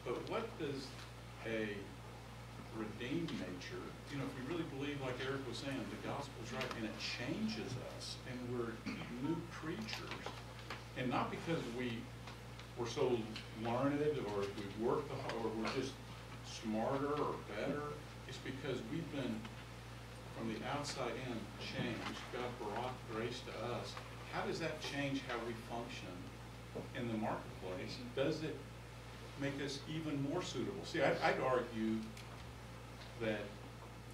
But what does a redeemed nature, you know, if we really believe, like Eric was saying, the gospel's right, and it changes us, and we're new creatures, and not because we're so learned, or we've worked, or we're just smarter or better. It's because we've been, from the outside in, changed. God brought grace to us. How does that change how we function in the marketplace? Does it make us even more suitable? See, I'd argue that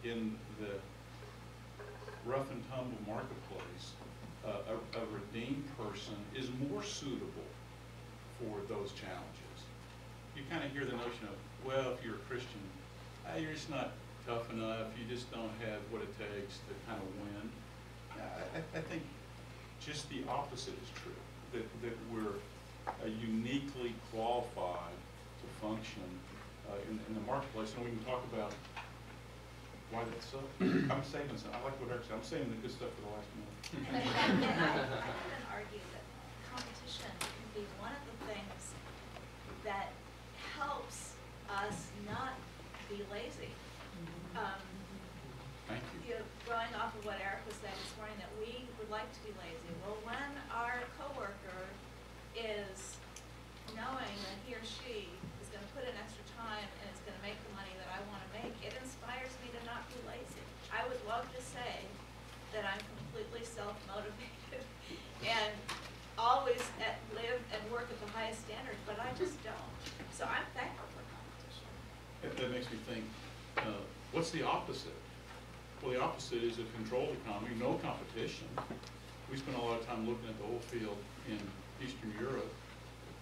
in the rough and tumble marketplace, a redeemed person is more suitable for those challenges. You kind of hear the notion of, well, if you're a Christian, you're just not tough enough, you just don't have what it takes to kind of win. I think just the opposite is true, that we're uniquely qualified to function in the marketplace. And we can talk about why that's so. I'm saving some. I like what Eric said. I'm saving the good stuff for the last minute. And I would argue that competition can be one of the things that helps us not be lazy. Thank you. Going off of what Eric was saying this morning, that we would like to be lazy. Well, when our coworker is knowing that he or she is going to put in extra time and is going to make the money that I want to make, it inspires me to not be lazy. I would love to say that I'm completely self-motivated and always live and work at the highest standard, but I just don't. So I'm thankful for competition. That makes me think, what's the opposite? Well, the opposite is a controlled economy, no competition. We spent a lot of time looking at the oil field in Eastern Europe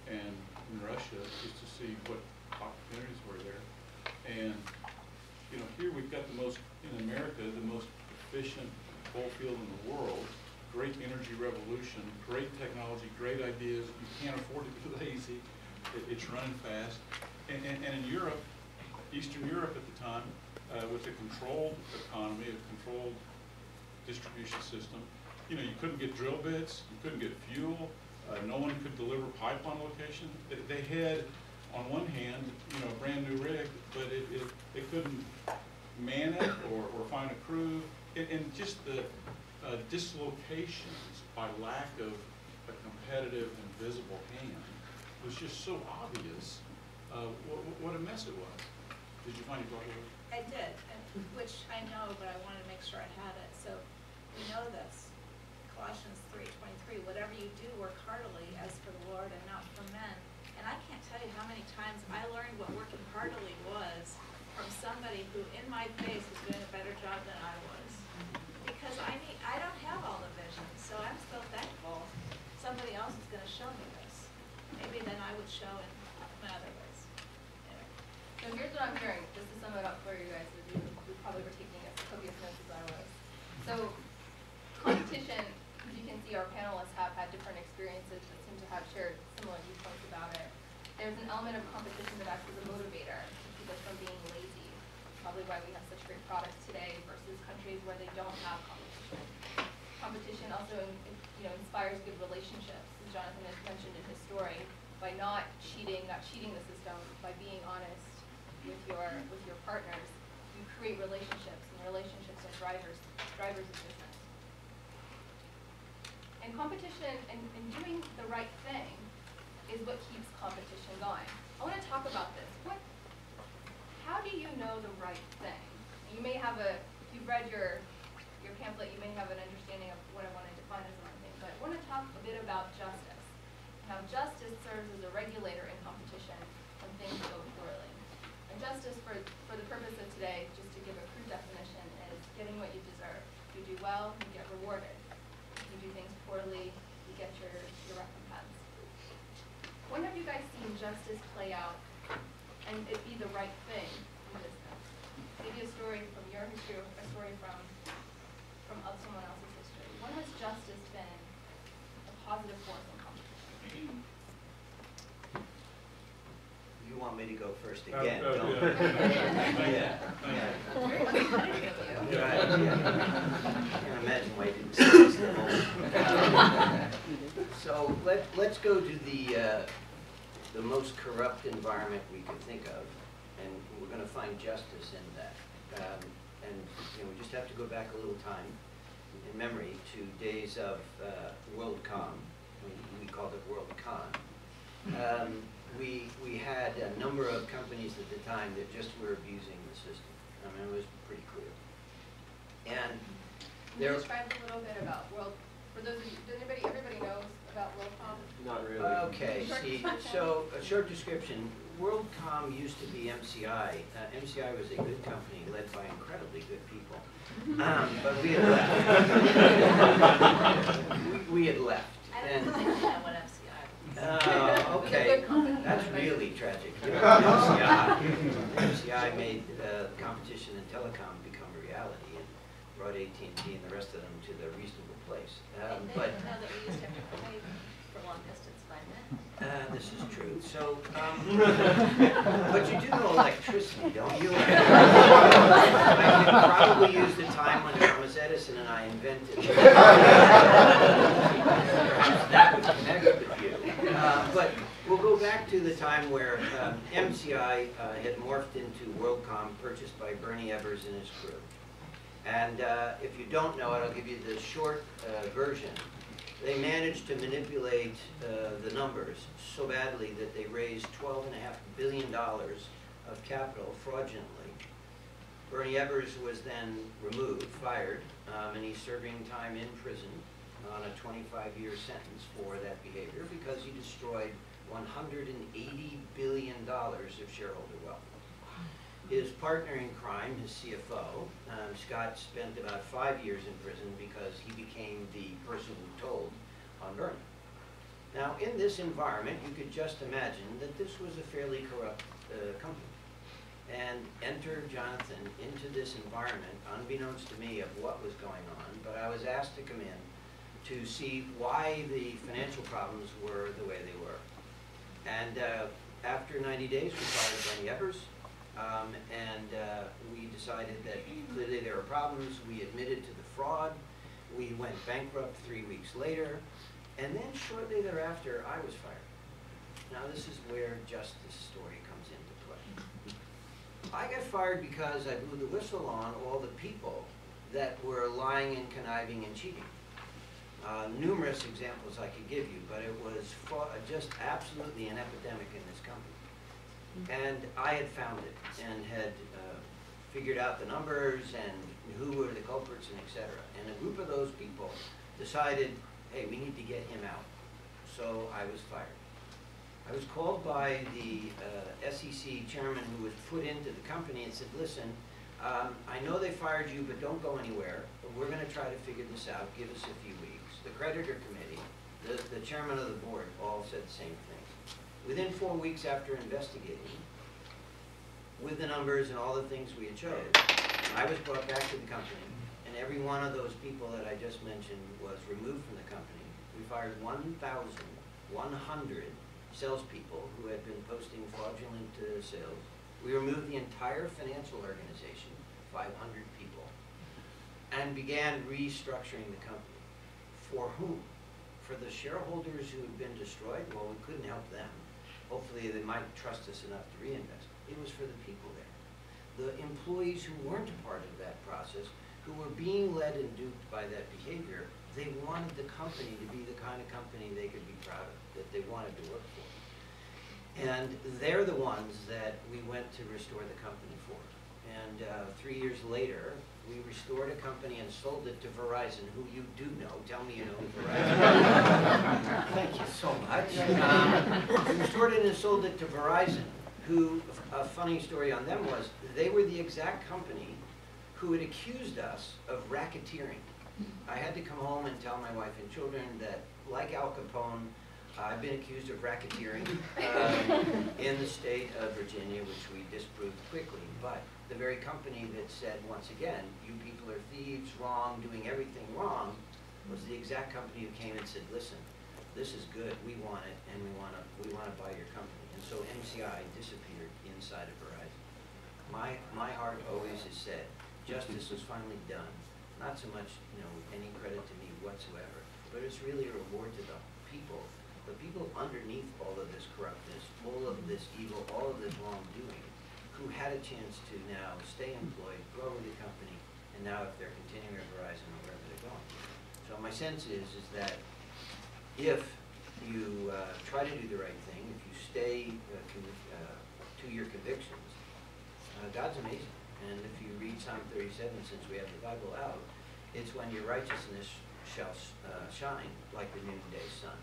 and in Russia just to see what opportunities were there. And, you know, here we've got the most, in America, the most efficient oil field in the world, great energy revolution, great technology, great ideas. You can't afford to be lazy. It's running fast. And in Europe, Eastern Europe at the time, with a controlled economy, a controlled distribution system, you know, you couldn't get drill bits, you couldn't get fuel, no one could deliver pipeline location. They had, on one hand, you know, a brand new rig, but they couldn't man it or find a crew, and just the dislocations by lack of a competitive and visible hand was just so obvious what a mess it was. Did you find it talking? I did, which I know, but I wanted to make sure I had it. So we know this. Colossians 3:23, whatever you do, work heartily as for the Lord and not for men. And I can't tell you how many times I learned what working heartily was from somebody who, in my face, was doing a better job than I was. Because I don't have all the vision, so I'm so thankful somebody else is going to show me this. Maybe then I would show in other ways. So here's what I'm hearing, just to sum it up for you guys, you probably were taking as copious notes as I was. So competition, as you can see, our panelists have had different experiences that seem to have shared similar viewpoints about it. There's an element of competition that acts as a motivator to keep us from being lazy. Probably why we have such great products today versus countries where they don't have competition. Competition also, you know, inspires good relationships, as Jonathan has mentioned in his story, by not cheating the system, by being honest with your partners, you create relationships, and relationships are drivers of business. And competition and doing the right thing is what keeps competition going. I want to talk about this. How do you know the right thing? You may have if you've read your pamphlet, you may have an understanding of what I want to define as the right thing, but I want to talk a bit about justice. How justice serves as a regulator in competition when things go poorly. And justice, for the purpose of today, just to give a crude definition, is getting what you deserve. If you do well, you get rewarded. If you do things poorly, you get your recompense. When have you guys seen justice play out and it be the right thing in business? Maybe a story from your history, or a story from someone else's history. When has justice been a positive force in competition? You want me to go first again, don't don't you? Yeah. Very competitive of you. Right, yeah. I can imagine why you didn't say this at home. So let's go to the the most corrupt environment we could think of, and we're going to find justice in that. And you know, we just have to go back a little time in memory to days of WorldCom. We called it WorldCon. We had a number of companies at the time that just were abusing the system. I mean, it was pretty clear. And Can you describe a little bit about for those of you, everybody knows about WorldCom? Not really. okay, Short see, description. so a short description. WorldCom used to be MCI. MCI was a good company led by incredibly good people. But we had left. we had left. I And, don't know what MCI was. It was a okay, good company. that's really tragic. MCI made competition in telecom become a reality and brought AT&T and the rest of them to the reasonable place. They But didn't know that we used to have to pay for long distance by net. this is true. So, but you do know electricity, don't you? I could probably use the time when Thomas Edison and I invented it. Perhaps that would connect with you. But we'll go back to the time where MCI had morphed into WorldCom, purchased by Bernie Ebbers and his crew. And if you don't know it, I'll give you the short version. They managed to manipulate the numbers so badly that they raised $12.5 billion of capital fraudulently. Bernie Ebbers was then removed, fired, and he's serving time in prison on a 25-year sentence for that behavior because he destroyed $180 billion of shareholder wealth. His partner in crime, his CFO, Scott, spent about 5 years in prison because he became the person who told on Bernie. Now, in this environment, you could just imagine that this was a fairly corrupt company. And enter Jonathan into this environment, unbeknownst to me of what was going on, but I was asked to come in to see why the financial problems were the way they were. And after 90 days, we fired Bernie Ebbers. We decided that clearly there were problems. We admitted to the fraud. We went bankrupt 3 weeks later. And then shortly thereafter, I was fired. Now this is where justice story comes into play. I got fired because I blew the whistle on all the people that were lying and conniving and cheating. Numerous examples I could give you, but it was just absolutely an epidemic in this company. And I had found it and had figured out the numbers and who were the culprits and et cetera. And a group of those people decided, hey, we need to get him out. So I was fired. I was called by the SEC chairman who was put into the company and said, listen, I know they fired you, but don't go anywhere. We're going to try to figure this out. Give us a few weeks. The creditor committee, the chairman of the board, all said the same thing. Within 4 weeks after investigating, with the numbers and all the things we had showed, I was brought back to the company, and every one of those people that I just mentioned was removed from the company. We fired 1,100 salespeople who had been posting fraudulent sales. We removed the entire financial organization, 500 people, and began restructuring the company. For whom? For the shareholders who had been destroyed? Well, we couldn't help them. Hopefully they might trust us enough to reinvest. It was for the people there. The employees who weren't a part of that process, who were being led and duped by that behavior, they wanted the company to be the kind of company they could be proud of, that they wanted to work for. And they're the ones that we went to restore the company for. And 3 years later, we restored a company and sold it to Verizon, who you do know. Tell me you know Verizon. Thank you so much. We restored it and sold it to Verizon, who, a funny story on them was, they were the exact company who had accused us of racketeering. I had to come home and tell my wife and children that, like Al Capone, I've been accused of racketeering in the state of Virginia, which we disproved quickly. But the very company that said, once again, you people are thieves, wrong, doing everything wrong, was the exact company who came and said, listen, this is good, we want it, and we want to buy your company. And so MCI disappeared inside of Verizon. My heart always has said, justice was finally done. Not so much, any credit to me whatsoever, but it's really a reward to the people underneath all of this corruptness full of this evil, all of this wrongdoing, who had a chance to now stay employed, grow with the company, and now if they're continuing at Verizon or wherever they're going. So my sense is that if you try to do the right thing, if you stay to your convictions, God's amazing. And if you read Psalm 37, since we have the Bible out, it's when your righteousness shall shine like the noonday sun.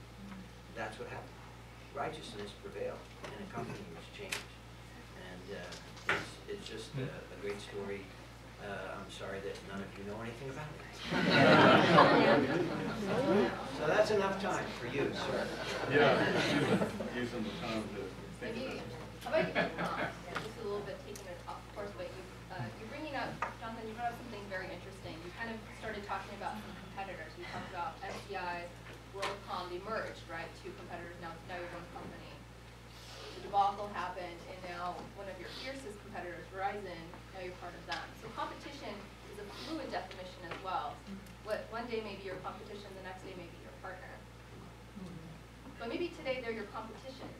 That's what happened. Righteousness prevailed, and a company was changed. And it's just a great story. I'm sorry that none of you know anything about it. So that's enough time for you, sir. Yeah, using the time to think Maybe, about it. how about you, just a little bit taking it off course, but you're bringing up, Jonathan, you brought up something very interesting. You kind of started talking about some competitors. You talked about SCI, WorldCom, they merged, right? Two competitors, now you're one company. The debacle happened, and now one of your fiercest competitors, Verizon, now you're part of them. So competition is a fluid definition as well. What one day may be your competition, the next day may be your partner. But maybe today they're your competition.